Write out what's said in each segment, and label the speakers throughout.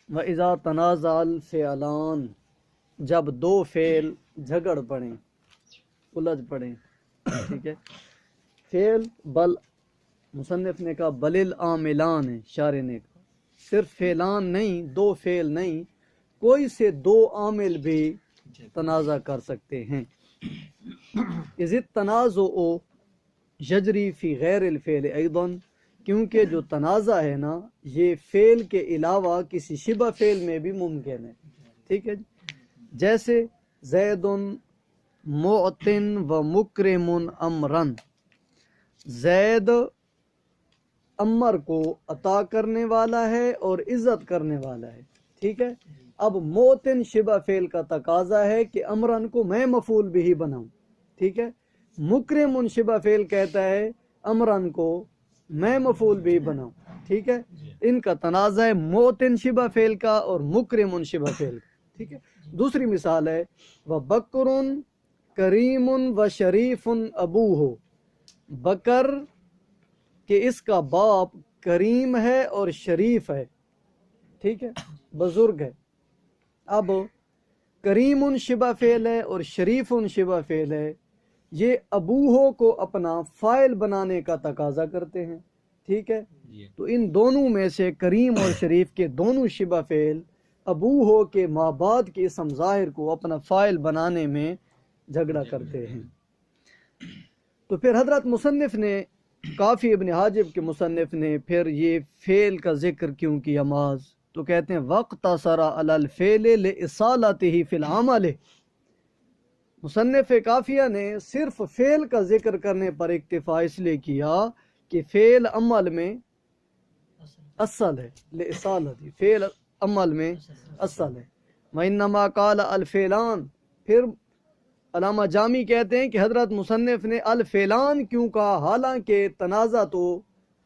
Speaker 1: وَإِذَا تَنَازَعَ الْفِعْلَانِ، جب دو فعل جھگڑ پڑیں، الجھ پڑیں، ٹھیک ہے. فعل بل مصنف نے کہا بل العاملان ہے، شارح نے کہا صرف فعلان نہیں، دو فعل نہیں، کوئی سے دو عامل بھی تنازع کر سکتے ہیں. اذ التنازع یجری فی غیر الفعل ایضا، کیونکہ جو تنازع ہے نا یہ فعل کے علاوہ کسی شبہ فعل میں بھی ممکن ہے. ٹھیک ہے جی. جیسے زید معطن و مکرم امرن، زید امر کو عطا کرنے والا ہے اور عزت کرنے والا ہے. ٹھیک ہے. اب موتن شبہ فعل کا تقاضا ہے کہ امرن کو میں مفعول بھی بناؤں. ٹھیک ہے. مکرم شبہ فعل کہتا ہے امرن کو میں مفعول بھی بناؤں. ٹھیک ہے. ان کا تنازع ہے موتن شبہ فعل کا اور مکرم شبہ فعل کا. ٹھیک ہے. دوسری مثال ہے وَبَكْرٌ كَرِيمٌ وَشَرِيفٌ أَبُوهُ، بکر کہ اس کا باپ کریم ہے اور شریف ہے. ٹھیک ہے، بزرگ ہے. اب کریم شبہ فعل ہے اور شریف شبہ فعل ہے، یہ ابوہو کو اپنا فاعل بنانے کا تقاضا کرتے ہیں. ٹھیک ہے. تو ان دونوں میں سے کریم اور شریف کے دونوں شبہ فعل ابوہو کے ما بعد کے اسم ظاہر کو اپنا فاعل بنانے میں جھگڑا کرتے ہیں. تو پھر حضرت مصنف نے، کافی ابن حاجب کے مصنف نے پھر یہ فعل کا ذکر کیوں کیا محض؟ تو کہتے ہیں وَاقْتَصَرَ عَلَى الْفِعْلِ لِإِصَالَتِهِ فِي الْعَمَلِ، مصنف کافیہ نے صرف فعل کا ذکر کرنے پر اکتفا اس لیے کیا کہ فعل عمل میں اصل ہے. لِإِصَالَتِهِ، فعل عمل میں اصل ہے. وَإِنَّمَا قَالَ الْفِعْلَانِ، پھر علامہ جامی کہتے ہیں کہ حضرت مصنف نے الفعلان کیوں کہا، حالانکہ تنازع تو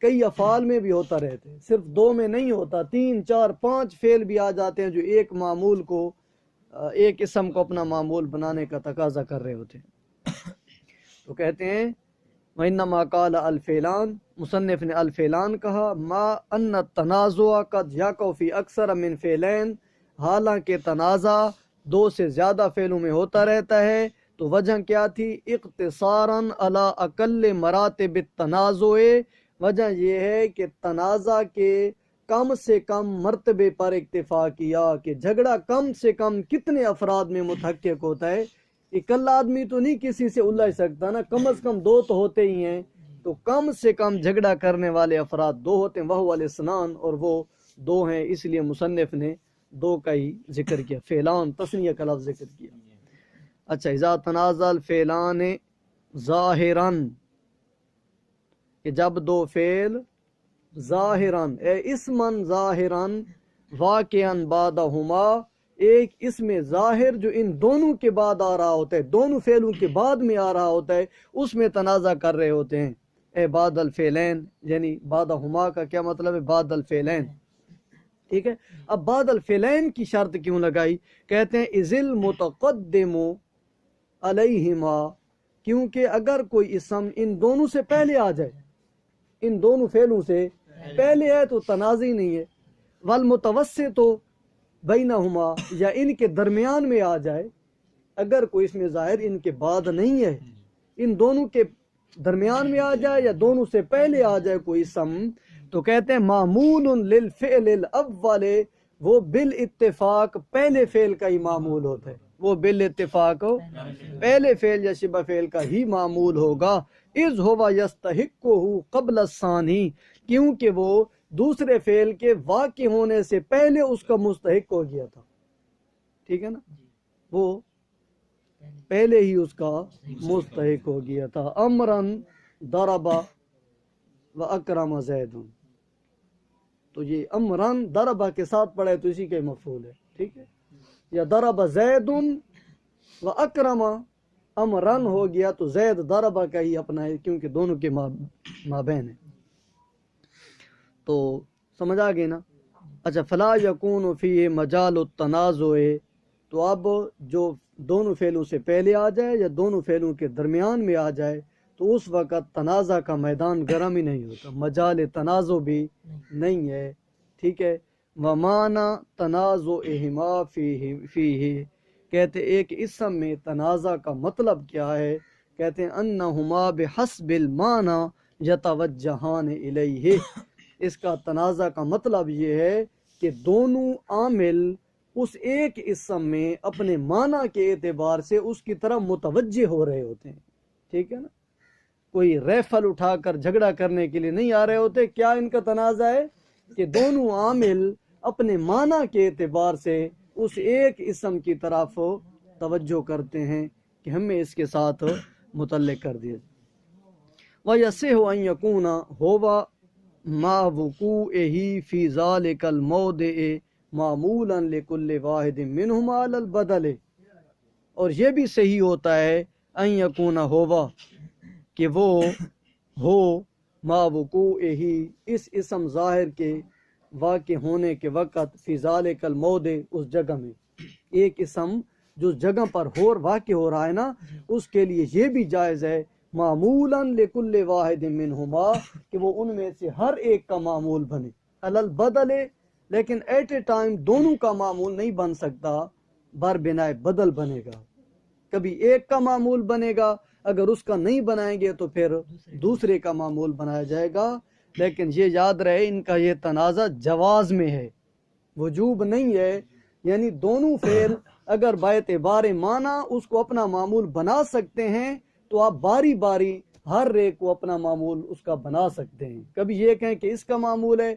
Speaker 1: کئی افعال میں بھی ہوتا رہتے، صرف دو میں نہیں ہوتا، 3 4 5 فعل بھی آ جاتے ہیں جو ایک معمول کو، ایک اسم کو اپنا معمول بنانے کا تقاضا کر رہے ہوتے ہیں. تو کہتے ہیں وَإِنَّمَا قَالَ الْفِعْلَانِ، مصنف نے الفعلان کہا ما ان التنازع قد يقع في اکثر من فعلین، حالانکہ تنازع دو سے زیادہ فعلوں میں ہوتا رہتا ہے. تو وجہ کیا تھی؟ اختصاراً علی اقل مراتب التنازع، وجہ یہ ہے کہ تنازع کے کم سے کم مرتبے پر اکتفا کیا کہ جھگڑا کم سے کم کتنے افراد میں متحقق ہوتا ہے. اکلا آدمی تو نہیں کسی سے الجھ سکتا نا، کم از کم دو تو ہوتے ہی ہیں. تو کم سے کم جھگڑا کرنے والے افراد دو ہوتے ہیں، وہو الاثنان، اور وہ دو ہیں. اس لیے مصنف نے دو کا ہی ذکر کیا، فعلان تثنیہ کا لفظ ذکر کیا. اچھا، اذا تنازع الفعلان ظاہراً، کہ جب دو فعل ظاہراً اے اسمن ظاہراً واقعاً بعدہما، ایک اسم ظاہر جو ان دونوں کے بعد آ رہا ہوتا ہے، دونوں فعلوں کے بعد میں آ رہا ہوتا ہے، اس میں تنازع کر رہے ہوتے ہیں. اے بعد الفعلین، یعنی بعدہما کا کیا مطلب ہے؟ بعد الفعلین. ٹھیک ہے. اب بعد الفعلین کی شرط کیوں لگائی؟ کہتے ہیں اذ المتقدم علیہما، کیونکہ اگر کوئی اسم ان دونوں سے پہلے آ جائے، ان دونوں فعلوں سے پہلے ہے تو تنازع نہیں ہے. والمتوسط بینہما، یا ان کے درمیان میں آ جائے، اگر کوئی اس میں ظاہر ان کے بعد نہیں ہے، ان دونوں کے درمیان میں آ جائے یا دونوں سے پہلے آ جائے کوئی اسم، تو کہتے ہیں معمول للفعل الاول، وہ بالاتفاق پہلے فعل کا ہی معمول ہوتا ہے، وہ بالاتفاق پہلے فعل یا شبہ فعل کا ہی معمول ہوگا. اذ ہوا یستحقہ قبل الثانی، کیونکہ وہ دوسرے فعل کے واقع ہونے سے پہلے اس کا مستحق ہو گیا تھا. ٹھیک ہے نا، وہ پہلے ہی اس کا مستحق ہو گیا تھا. امرن ضرب و اکرم زید، تو یہ امرن ضرب کے ساتھ پڑھے تو اسی کے مفعول ہے. ٹھیک ہے. یا ضرب زید و اکرم، امرن ہو گیا تو زید ضرب کا ہی اپنا ہے، کیونکہ دونوں کے مابین ہے. تو سمجھ آ گئی نا. اچھا، فلا یکون فی مجال التنازع، تو اب جو دونوں فعلوں سے پہلے آ جائے یا دونوں فعلوں کے درمیان میں آ جائے تو اس وقت تنازع کا میدان گرم ہی نہیں ہوتا، مجال تنازع بھی نہیں ہے. ٹھیک ہے. ومانا تنازعہما فیہ کہتے ایک اسم میں تنازع کا مطلب کیا ہے؟ کہتے ہیں انہما بحسب المعنی یتوجہان الیہ، اس کا تنازع کا مطلب یہ ہے کہ دونوں عامل اس ایک اسم میں اپنے معنی کے اعتبار سے اس کی طرف متوجہ ہو رہے ہوتے ہیں، ٹھیک ہے نا؟ کوئی ریفل اٹھا کر جھگڑا کرنے کے لیے نہیں آ رہے ہوتے. کیا ان کا تنازع ہے؟ کہ دونوں عامل اپنے معنی کے اعتبار سے اس ایک اسم کی طرف توجہ کرتے ہیں کہ ہمیں اس کے ساتھ متعلق کر دیا. وَيَصِحُ أَن يَكُونَ هُوَ مَعَ وُقُوعِهِ فِي ذَلِكَ الْمَوْضِعِ مَعْمُولًا لِكُلِّ وَاحِدٍ مِّنْهُمَا عَلَى الْبَدَلِ، اور یہ بھی صحیح ہوتا ہے أَن يَكُونَ هُوَ کہ وہ ہو ما وقوعہ اس اسم ظاہر کے واقع ہونے کے وقت فی ذالک الموضع اس جگہ میں. ایک اسم جو جگہ پر واقع ہو رہا ہے نا، اس کے لیے یہ بھی جائز ہے معمولا لکل واحد منہما کہ وہ ان میں سے ہر ایک کا معمول بنے. علی البدل، لیکن ایٹ اے ٹائم دونوں کا معمول نہیں بن سکتا، بر بنائے بدل بنے گا. کبھی ایک کا معمول بنے گا، اگر اس کا نہیں بنائیں گے تو پھر دوسرے کا معمول بنایا جائے گا. لیکن یہ یاد رہے ان کا یہ تنازع جواز میں ہے، وجوب نہیں ہے. یعنی دونوں فعل اگر باعتبار معنی اس کو اپنا معمول بنا سکتے ہیں تو آپ باری باری ہر ایک کو اپنا معمول اس کا بنا سکتے ہیں. کبھی یہ کہیں کہ اس کا معمول ہے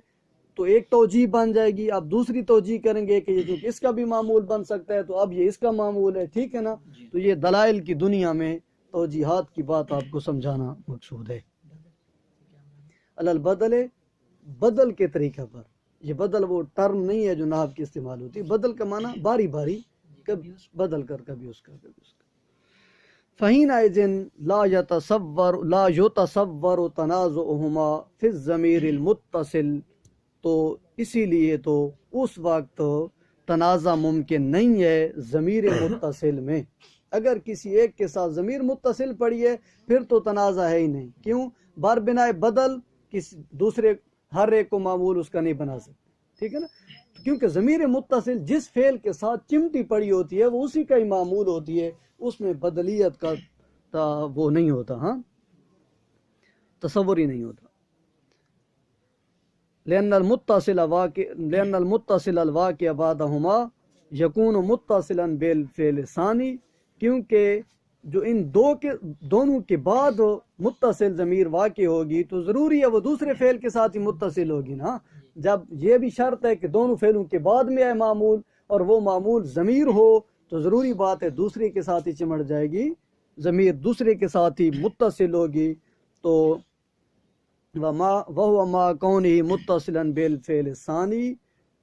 Speaker 1: تو ایک توجیہ بن جائے گی، آپ دوسری توجیہ کریں گے کہ یہ چونکہ اس کا بھی معمول بن سکتا ہے تو اب یہ اس کا معمول ہے، ٹھیک ہے نا؟ تو یہ دلائل کی دنیا میں توجیہات کی بات آپ کو سمجھانا مقصود ہے. البدل، بدل کے طریقہ پر. یہ بدل وہ ٹرم نہیں ہے جو نحو کی استعمال ہوتی ہے. بدل کا معنی باری باری، کبھی بدل کر کبھی اس کا کبھی اس کا. فحینئذ لا یتصور تنازعہما فی الضمیر المتصل، تو اسی لیے تو اس وقت تنازع ممکن نہیں ہے ضمیر متصل میں. اگر کسی ایک کے ساتھ ضمیر متصل پڑی ہے پھر تو تنازع ہے ہی نہیں. کیوں؟ بار بنائے بدل کسی دوسرے ہر ایک کو معمول اس کا نہیں بنا سکتے، ٹھیک ہے نا؟ کیونکہ ضمیر متصل جس فعل کے ساتھ چمٹی پڑی ہوتی ہے وہ اسی کا ہی معمول ہوتی ہے، اس میں بدلیت کا وہ نہیں ہوتا، ہاں تصور ہی نہیں ہوتا. لأن المتصل الواقع بعدهما يكون متصلا بالفعل الثاني، کیونکہ جو ان دونوں کے بعد متصل ضمیر واقع ہوگی تو ضروری ہے وہ دوسرے فعل کے ساتھ ہی متصل ہوگی نا. جب یہ بھی شرط ہے کہ دونوں فعلوں کے بعد میں ہے معمول اور وہ معمول ضمیر ہو تو ضروری بات ہے دوسرے کے ساتھ ہی چمٹ جائے گی، ضمیر دوسرے کے ساتھ ہی متصل ہوگی. تو وَهُوَ مَا كَوْنِهِ مُتَّصِلًا بِالْفِعْلِ الثَّانِي،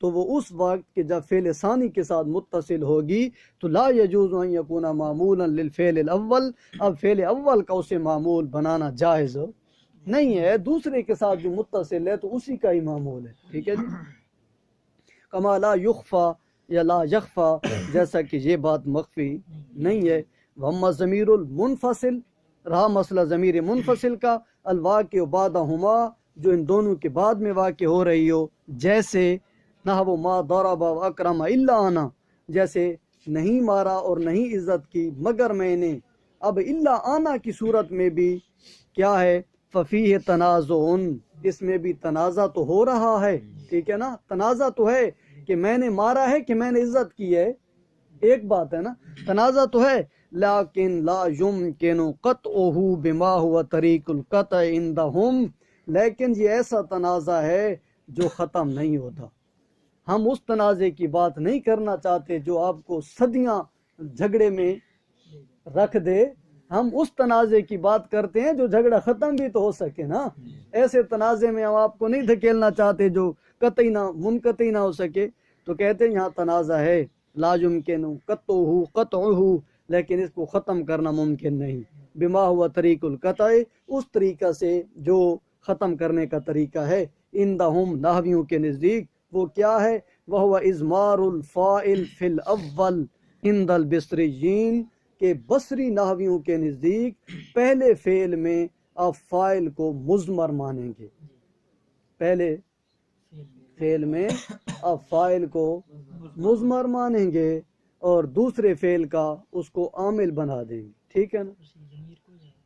Speaker 1: تو وہ اس وقت کہ جب فعل ثانی کے ساتھ متصل ہوگی تو لا يجوز ان يكون معمولا للفعل الاول، اب فعل اول کا اسے معمول بنانا جائز نہیں ہے. دوسرے کے ساتھ جو متصل ہے تو اسی کا ہی معمول ہے، ٹھیک ہے جی. کما لا یخفا یا لا یخفا، جیسا کہ یہ بات مخفی نہیں ہے. وَأَمَّا الضَّمِيرُ الْمُنْفَصِلُ، رہا مسئلہ ضمیر منفصل کا، الواقع بعدہما جو ان دونوں کے بعد میں واقع ہو رہی ہو، جیسے نحو ما ضرب و اکرم الا انا، جیسے نہیں مارا اور نہیں عزت کی مگر میں نے. اب الا انا کی صورت میں بھی کیا ہے؟ ففیہ تنازع، اس میں بھی تنازع تو ہو رہا ہے، ٹھیک ہے نا؟ تنازع تو ہے کہ میں نے مارا ہے کہ میں نے عزت کی ہے، ایک بات ہے نا، تنازع تو ہے. لیکن لا یمکن قطعہ بما ہوا طریق القطع عندہم، لیکن یہ ایسا تنازع ہے جو ختم نہیں ہوتا. ہم اس تنازع کی بات نہیں کرنا چاہتے جو آپ کو صدیاں جھگڑے میں رکھ دے. ہم اس تنازع کی بات کرتے ہیں جو جھگڑا ختم بھی تو ہو سکے نا. ایسے تنازع میں ہم آپ کو نہیں دھکیلنا چاہتے جو قطعی نہ منقطعی نہ ہو سکے. تو کہتے ہیں یہاں تنازع ہے، لا یمکن قطعہ، لیکن اس کو ختم کرنا ممکن نہیں. بما ہوا طریق القطع، اس طریقہ سے جو ختم کرنے کا طریقہ ہے. عندہم، نحویوں کے نزدیک وہ کیا ہے؟ وہو اضمار الفاعل فی الاول عند البصریین، کہ بصری نحویوں کے نزدیک پہلے فعل میں آپ فاعل کو مضمر مانیں گے. پہلے فعل میں اب فاعل کو مضمر مانیں گے اور دوسرے فعل کا اس کو عامل بنا دیں گے، ٹھیک ہے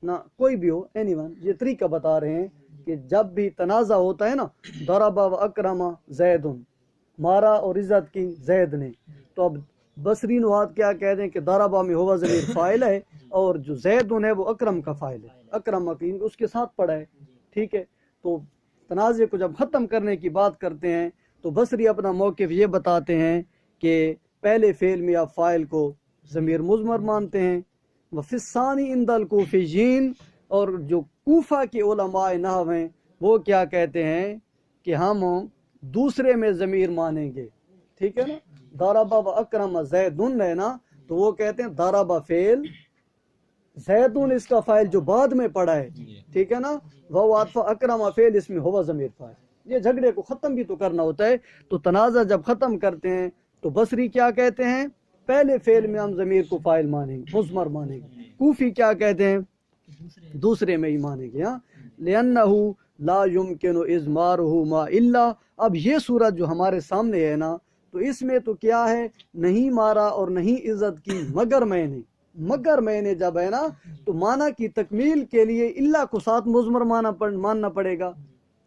Speaker 1: نا، کوئی بھی ہو اینی ون، یہ طریقہ بتا رہے ہیں کہ جب بھی تنازع ہوتا ہے نا، ضرب و اکرم زید، مارا اور عزت کی زید نے، تو اب بصری نحات کیا کہہ دیں کہ ضربہ میں ہوا ضمیر فاعل ہے اور جو زید ہے وہ اکرم کا فاعل ہے، اکرم اکریم اس کے ساتھ پڑا ہے، ٹھیک ہے۔ تو تنازع کو جب ختم کرنے کی بات کرتے ہیں تو بصری اپنا موقف یہ بتاتے ہیں کہ پہلے فعل میں آپ فاعل کو ضمیر مضمر مانتے ہیں، وفی الثانی عند الکوفیین، اور جو کوفہ کے علماء نحو ہیں وہ کیا کہتے ہیں کہ ہم دوسرے میں ضمیر مانیں گے، ٹھیک ہے نا، ضرب و اکرم زیدن ہے نا، تو وہ کہتے ہیں ضرب فعل، زیدن اس کا فاعل جو بعد میں پڑا ہے، ٹھیک ہے نا، وہ عطف اکرم فعل اس میں ہوا ضمیر فاعل۔ یہ جھگڑے کو ختم بھی تو کرنا ہوتا ہے، تو تنازع جب ختم کرتے ہیں تو بصری کیا کہتے ہیں، پہلے فعل میں ہم ضمیر کو فاعل مانیں گے، مضمر مانیں گے، کوفی کیا کہتے ہیں دوسرے میں ہی مانیں گے، ہاں، لأنه لا يمكن اضماره ما الا۔ اب یہ صورت جو ہمارے سامنے ہے نا، تو اس میں تو کیا ہے، نہیں مارا اور نہیں عزت کی مگر میں نے، مگر میں نے جب ہے نا تو معنی کی تکمیل کے لیے اللہ کو ساتھ مضمر ماننا پڑے گا،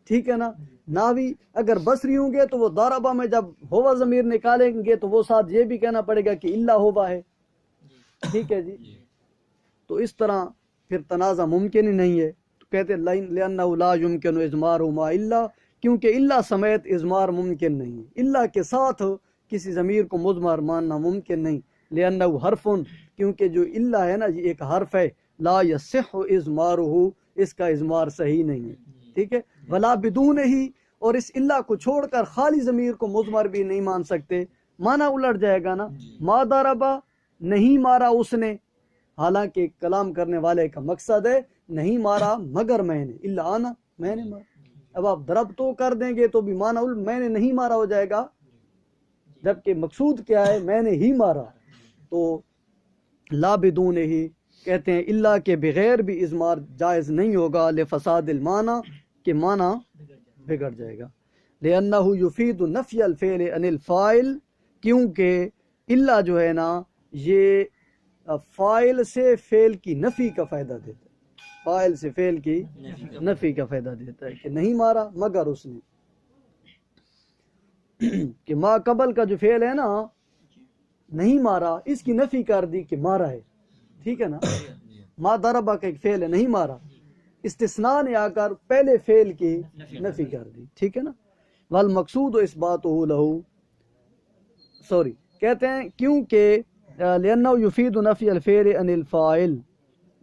Speaker 1: ٹھیک ہے نا۔ ناوی اگر بصری ہوں گے تو وہ ضربہ میں جب ہوا ضمیر نکالیں گے تو وہ ساتھ یہ بھی کہنا پڑے گا کہ اللہ ہوا ہے، ٹھیک ہے جی۔ تو اس طرح پھر تنازع ممکن ہی نہیں ہے، تو کہتے ہیں لأنه لا يمكن اضمار ما الا، کیونکہ اللہ سمیت اضمار ممکن نہیں، اللہ کے ساتھ کسی ضمیر کو مضمر ماننا ممکن نہیں، لأنه حرف، کیونکہ جو اللہ ہے نا یہ ایک حرف ہے، لا یصح اضمارہ، اس کا اضمار صحیح نہیں ہے، ٹھیک ہے، ولا بدون ہی، اور اس اللہ کو چھوڑ کر خالی ضمیر کو مضمر بھی نہیں مان سکتے، معنی الٹ جائے گا نا، ما ضربا نہیں مارا اس نے، حالانکہ کلام کرنے والے کا مقصد ہے نہیں مارا مگر میں نے، اللہ آنا میں نے مارا، اب آپ ضرب تو کر دیں گے تو بھی معنی میں نے نہیں مارا ہو جائے گا، جبکہ مقصود کیا ہے میں نے ہی مارا۔ تو لا بدون ہی کہتے ہیں اللہ کے بغیر بھی اضمار جائز نہیں ہوگا، لفساد المعنی، کہ معنی بگڑ جائے گا، لأنہ یفید نفی الفعل عن الفاعل، کیونکہ اللہ جو ہے نا یہ فاعل سے فعل کی نفی کا فائدہ دیتا ہے، فاعل سے فعل کی نفی کا فائدہ دیتا ہے کہ نہیں مارا مگر اس نے، کہ ما قبل کا جو فعل ہے نا نہیں مارا اس کی نفی کر دی کہ مارا ہے، ٹھیک ہے نا، ما ضربہ کا ایک فعل ہے نہیں مارا، استثناء نے آ کر پہلے فعل کی نفی کر دی، ٹھیک ہے نا، والمقصود اثباتہ لہو، سوری کہتے ہیں کیونکہ لأنہ یفید نفی الفعل عن الفاعل،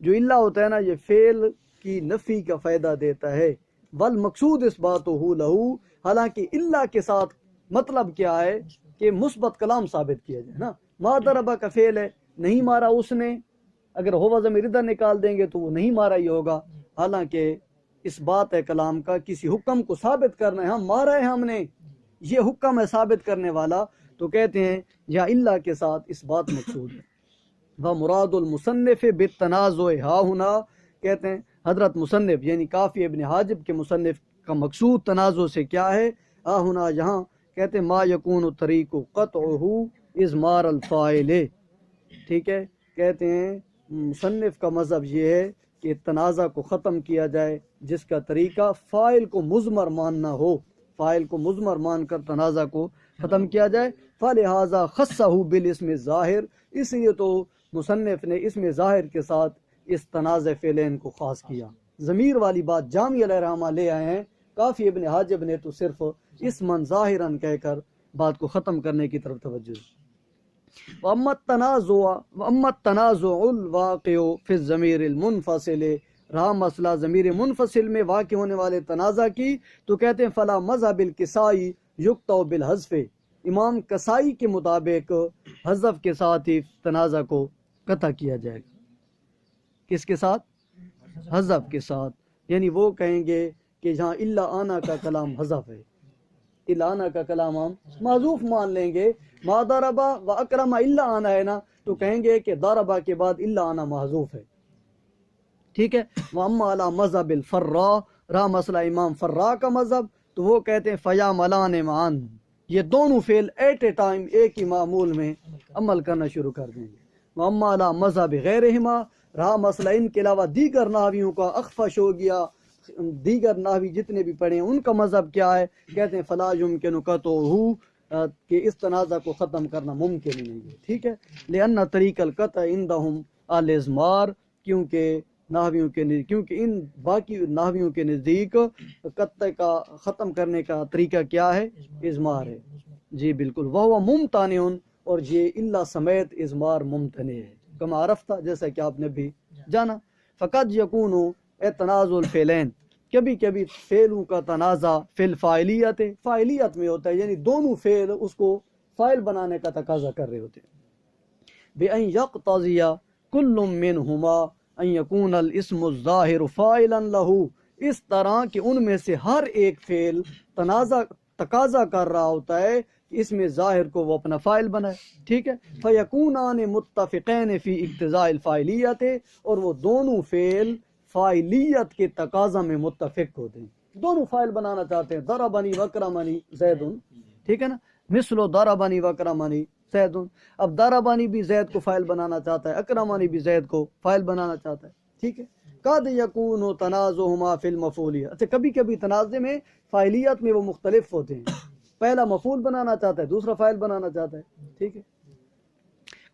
Speaker 1: جو اللہ ہوتا ہے نا یہ فعل کی نفی کا فائدہ دیتا ہے، والمقصود اثباتہ لہو، حالانکہ اللہ کے ساتھ مطلب کیا ہے کہ مثبت کلام ثابت کیا جائے نا، ما ضربہ کا فعل ہے نہیں مارا اس نے، اگر ہوا ضمیر ادھر نکال دیں گے تو وہ نہیں مارا ہی ہوگا، حالانکہ اس بات ہے کلام کا کسی حکم کو ثابت کرنا ہے، ہم مارا ہے ہم نے، یہ حکم ہے ثابت کرنے والا، تو کہتے ہیں یا اللہ کے ساتھ اس بات مقصود ہے۔ ومراد المصنف بالتنازع ہا ہنا، کہتے ہیں حضرت مصنف یعنی کافی ابن حاجب کے مصنف کا مقصود تنازع سے کیا ہے، ہا ہنا یہاں، کہتے ہیں ما یکون طریق قطعہ اضمار الفاعل، ٹھیک ہے، کہتے ہیں مصنف کا مذہب یہ ہے کہ تنازع کو ختم کیا جائے جس کا طریقہ فاعل کو مضمر ماننا ہو، فاعل کو مضمر مان کر تنازع کو ختم کیا جائے، فلہذا خصہ بالاسم الظاہر، اس لیے تو مصنف نے اسم ظاہر کے ساتھ اس تنازع فعلین کو خاص کیا، ضمیر والی بات جامی علیہ الرحمہ لے آئے ہیں، کافی ابن حاجب نے تو صرف اسمن ظاہرن کہہ کر بات کو ختم کرنے کی طرف توجہ۔ وَأَمَّا التَّنَازُعُ الْوَاقِعُ فِي الضَّمِيرِ الْمُنْفَصِلِ، رہا مسئلہ ضمیر منفصل میں واقع ہونے والے تنازع کی، تو کہتے ہیں فلا مذہب الکسائی یقطع بالحذف، امام کسائی کے مطابق حذف کے ساتھ ہی تنازع کو قطع کیا جائے گا، کس کے ساتھ، حذف کے ساتھ، یعنی وہ کہیں گے کہ جہاں اللہ آنا کا کلام حذف ہے، اللہ آنا کا کلام ہم معذوف مان لیں گے، ما ضربا و اکرم اللہ آنا ہے نا تو کہیں گے کہ ضربا کے بعد اللہ آنا محذوف ہے، ٹھیک ہے۔ واما علی مذہب الفراء، رہا مسئلہ امام فراء کا مذہب، تو وہ کہتے ہیں فیا ملان معان، یہ دونوں فعل ایٹ اے ٹائم ایک ہی معمول میں عمل کرنا شروع کر دیں گے. وَأَمَّا عَلَىٰ مَذْهَبِ غَيْرِهِمَا، رہا مسئلہ ان کے علاوہ دیگر نحویوں کا، اخفش ہو گیا، دیگر نحوی جتنے بھی پڑھے ہیں ان کا مذہب کیا ہے، کہتے ہیں فَلَا يُمْكِنُ قَطْعُهُ، کہ اس تنازع کو ختم کرنا ممکن ہی نہیں ہے. ٹھیک ہے، لِأَنَّ طریق القطع عندهم الازمار، کیونکہ ان باقی نحویوں کے نزدیک قطع کا ختم کرنے کا طریقہ کیا ہے؟ اضمار ہے. جی بالکل. وَهُوَ مُمْتَنِعٌ، اور یہ اللہ سمیت اضمار ممتنع ہے، کما عرفتہ، جیسا کہ آپ نے بھی جانا. فقد یکون تنازع الفعلین، کبھی کبھی فعلوں کا تنازع فی الفاعلیت، فاعلیت میں ہوتا ہے، یعنی دونوں فعل اس کو فاعل بنانے کا تقاضا کر رہے ہوتے ہیں. بِأَن يَقْتَضِيَ كُلٌّ مِّنْهُمَا أَن يَكُونَ الْإِسْمُ الظَّاهِرُ فَاعِلًا لَهُ، اس طرح کہ ان میں سے ہر ایک فعل تقاضا کر رہا ہوتا ہے کہ اس میں ظاہر کو وہ اپنا فاعل بنائے. ٹھیک ہے. فَيَكُونَانِ مُتَّفِقَيْنِ فِي اِقْتِضَاءِ الْفَاعِلِيَّةِ، اور وہ دونوں فعل فاعلیت کے تقاضا میں متفق ہوتے ہیں، دونوں فاعل بنانا چاہتے ہیں. ضربنی وکرمنی زید، ٹھیک ہے نا، مثل ضربنی وکرمنی زید. اب ضربنی بھی زید کو فاعل بنانا چاہتا ہے، اکرمنی بھی زید کو فاعل بنانا چاہتا ہے. ٹھیک ہے. قد یکون تنازعہما فی المفعولیہ، اچھا کبھی کبھی تنازع میں فاعلیت میں وہ مختلف ہوتے ہیں، پہلا مفعول بنانا چاہتا ہے، دوسرا فاعل بنانا چاہتا ہے. ٹھیک ہے.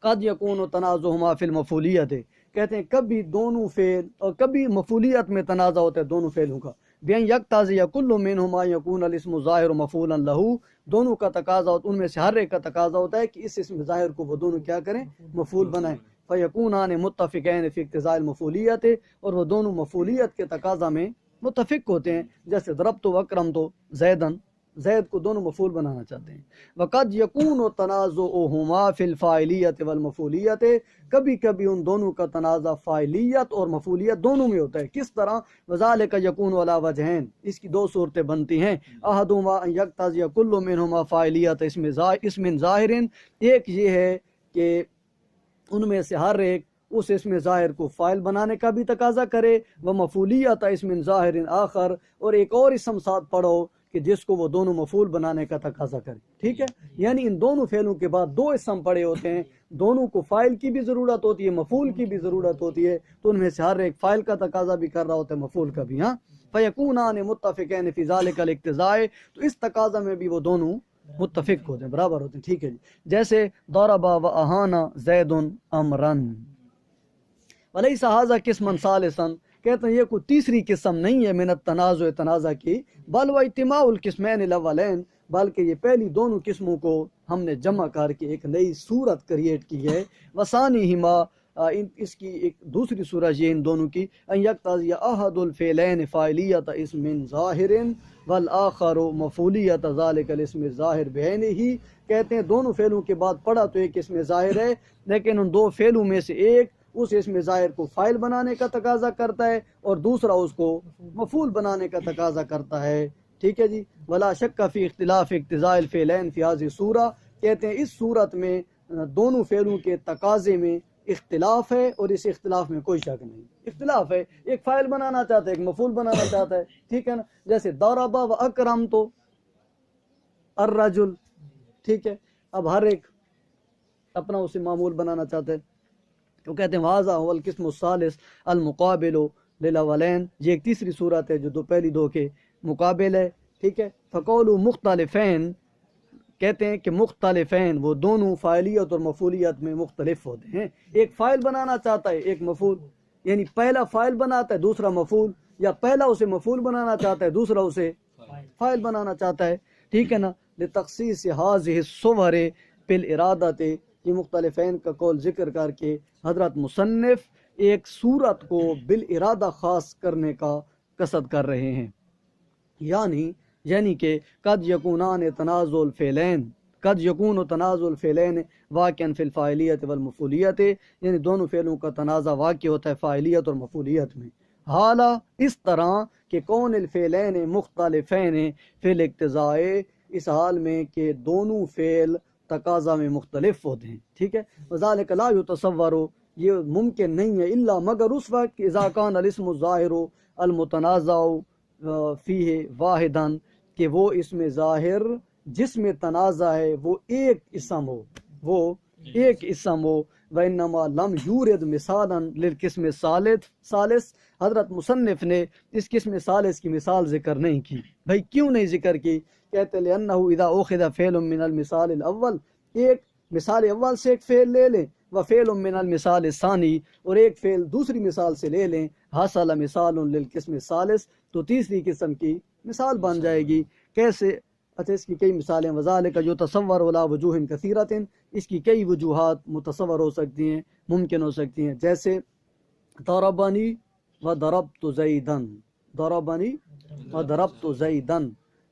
Speaker 1: قد یکون تنازعہما فی المفعولیۃ، کہتے ہیں کبھی دونوں فعل اور کبھی مفعولیت میں تنازع ہوتا ہے دونوں فعلوں کا. بین یقتضی کل منہما یکون الاسم ظاہر مفعولا لہ، دونوں کا تقاضا، ان میں سے ہر ایک کا تقاضا ہوتا ہے کہ اس اسم ظاہر کو وہ دونوں کیا کریں؟ مفعول بنائیں. فیکونان متفقین فی اقتضاء المفعولیت، اور وہ دونوں مفعولیت کے تقاضا میں متفق ہوتے ہیں. جیسے ضربت و اکرمت زیدن، زید کو دونوں مفعول بنانا چاہتے ہیں. وقد یکون تنازعہما فی الفاعلیت والمفعولیت، کبھی کبھی ان دونوں کا تنازع فاعلیت اور مفعولیت دونوں میں ہوتا ہے. کس طرح؟ وذالک یکون علی وجہین، اس کی دو صورتیں بنتی ہیں. احدہما ان یقتضی کل منہما فاعلیت اسم ظاہر، ایک یہ ہے کہ ان میں سے ہر ایک اس اسم ظاہر کو فاعل بنانے کا بھی تقاضا کرے، ومفعولیت اسم ظاہر آخر، اور ایک اور اسم ساتھ پڑھو کہ جس کو وہ دونوں مفعول بنانے کا تقاضا کرے. ٹھیک ہے. یعنی ان دونوں فعلوں کے بعد دو اسم پڑے ہوتے ہیں، دونوں کو فاعل کی بھی ضرورت ہوتی ہے، مفعول کی بھی ضرورت ہوتی ہے، تو ان میں سے ہر ایک فاعل کا تقاضا بھی کر رہا ہوتا ہے، مفعول کا بھی. ہاں. فیکونان متفقین فی ذلک الاقتضاء، تو اس تقاضا میں بھی وہ دونوں متفق ہوتے ہیں، برابر ہوتے ہیں. ٹھیک ہے جی. جیسے ضرب و اہانا زید امرا، ولیس ھذا قسما ثالثا، کہتے ہیں یہ کوئی تیسری قسم نہیں ہے من التنازع، تنازع کی، بل و اجتماع القسمین الاولین، بلکہ یہ پہلی دونوں قسموں کو ہم نے جمع کر کے ایک نئی صورت کریٹ کی ہے. وثانیہما، اس کی ایک دوسری صورت یہ ان دونوں کی، ان یقتضی احد الفعلین فاعلیت اسم ظاہر والآخر مفعولیت ذلک الاسم الظاہر بعینہ، کہتے ہیں دونوں فعلوں کے بعد پڑھا تو ایک اسم ظاہر ہے، لیکن ان دو فعلوں میں سے ایک اس اسم ظاہر کو فاعل بنانے کا تقاضا کرتا ہے اور دوسرا اس کو مفعول بنانے کا تقاضا کرتا ہے. ٹھیک ہے جی. ولا شک فی اختلاف اقتضاء الفعلین فی هذه الصورہ، کہتے ہیں اس صورت میں دونوں فعلوں کے تقاضے میں اختلاف ہے، اور اس اختلاف میں کوئی شک نہیں. اختلاف ہے، ایک فاعل بنانا چاہتا ہے، ایک مفعول بنانا چاہتا ہے. ٹھیک ہے نا. جیسے ضرب و اکرمت الرجل، ٹھیک ہے. اب ہر ایک اپنا اسے معمول بنانا چاہتا ہے، تو کہتے ہیں واضح هو القسم الثالث المقابل للاولین، یہ ایک تیسری صورت ہے جو دو پہلی دو کے مقابل ہے. ٹھیک ہے. فقول مختلفین، کہتے ہیں کہ مختلفین وہ دونوں فاعلیت اور مفعولیت میں مختلف ہوتے ہیں. ایک فاعل بنانا چاہتا ہے، ایک مفعول، یعنی پہلا فاعل بناتا ہے دوسرا مفعول، یا پہلا اسے مفعول بنانا چاہتا ہے دوسرا اسے فاعل بنانا چاہتا ہے. ٹھیک ہے نا. لتخصیص هذه الصور بالارادۃ، یہ مختلفین کا قول ذکر کر کے حضرت مصنف ایک صورت کو بالارادہ خاص کرنے کا قصد کر رہے ہیں. یعنی کہ قد یکونان تنازع الفعلین، قد یکون تنازع الفعلین واقعا فی الفاعلیت والمفعولیت، یعنی دونوں فعلوں کا تنازع واقع ہوتا ہے فاعلیت اور مفعولیت میں. حالا اس طرح کہ کون الفعلین مختلفین فی الاقتضاء، اس حال میں کہ دونوں فعل تقاضا میں مختلف ہوتے ہیں. ٹھیک ہے. وذالک لا یتصور، یہ ممکن نہیں ہے، الا مگر اس وقت کہ اذا کان الاسم الظاہر المتنازع فیہ واحدا، کہ وہ اسم ظاہر جس میں تنازع ہے وہ ایک اسم ہو، وہ ایک اسم ہو. وَإِنَّمَا لَمْ يُورِدْ مِثَالًا لِلْقِسْمِ ثالث. حضرت مصنف نے اس قسم ثالث کی مثال ذکر نہیں کی. بھائی کیوں نہیں ذکر کی؟ کہتے لِأَنَّهُ إِذَا أُخِذَ فِعْلٌ مِّنَ الْمِثَالِ الْأَوَّلِ، ایک مثال اول سے ایک فعل لے لیں، وَفِعْلٌ مِّنَ الْمِثَالِ الثَّانِي، اور ایک فعل دوسری مثال سے لے لیں، حَصَلَ مِثَالٌ لِلْقِسْمِ الثَّالِثِ، تو تیسری قسم کی مثال بن جائے گی. کیسے؟ اچھا اس کی کئی مثالیں. وَذَلِكَ يُتَصَوَّرُ عَلَىٰ وُجُوهٍ كَثِيرَةٍ، اس کی کئی وجوہات متصور ہو سکتی ہیں، ممکن ہو سکتی ہیں. جیسے ضربنی و ضربت زیدن، ضربنی و ضربت زیدن.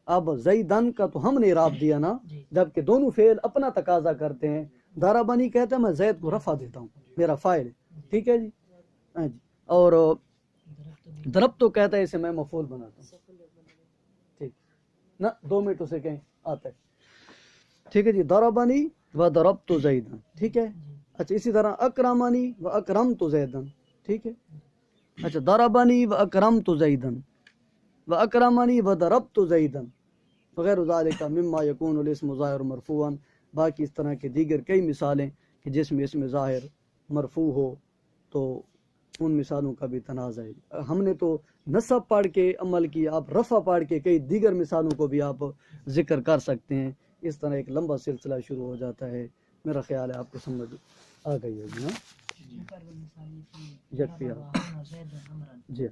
Speaker 1: اب زیدن کا تو ہم نے اعراب دیا نا، جبکہ دونوں فعل اپنا تقاضا کرتے ہیں. ضربنی کہتا ہے میں زید کو رفع دیتا ہوں، میرا فاعل ہے، ٹھیک ہے جی. ہاں جی. اور ضربت تو کہتا ہے اسے میں مفعول بناتا ہوں، ٹھیک نا، 2 منٹ اسے کہیں آتا ہے، ٹھیک ہے جی. ضربنی و ضربت زیدن، ٹھیک ہے. اچھا اسی طرح اکرمنی و اکرمت زیدن، ٹھیک ہے. اچھا ضربنی و اکرمت زیدن و اکرمنی و ضربت زیدن وغیرہ ذالک مما یکون الاسم ظاہر مرفوعا. باقی اس طرح کے دیگر کئی مثالیں کہ جس میں اسم ظاہر مرفوع ہو تو ان مثالوں کا بھی تنازع ہے. ہم نے تو نصب پڑھ کے عمل کیا، آپ رفع پڑھ کے کئی دیگر مثالوں کو بھی آپ ذکر کر سکتے ہیں. اس طرح ایک لمبا سلسلہ شروع ہو جاتا ہے. میرا خیال ہے آپ کو سمجھ آ گئی ہوگی نا. جی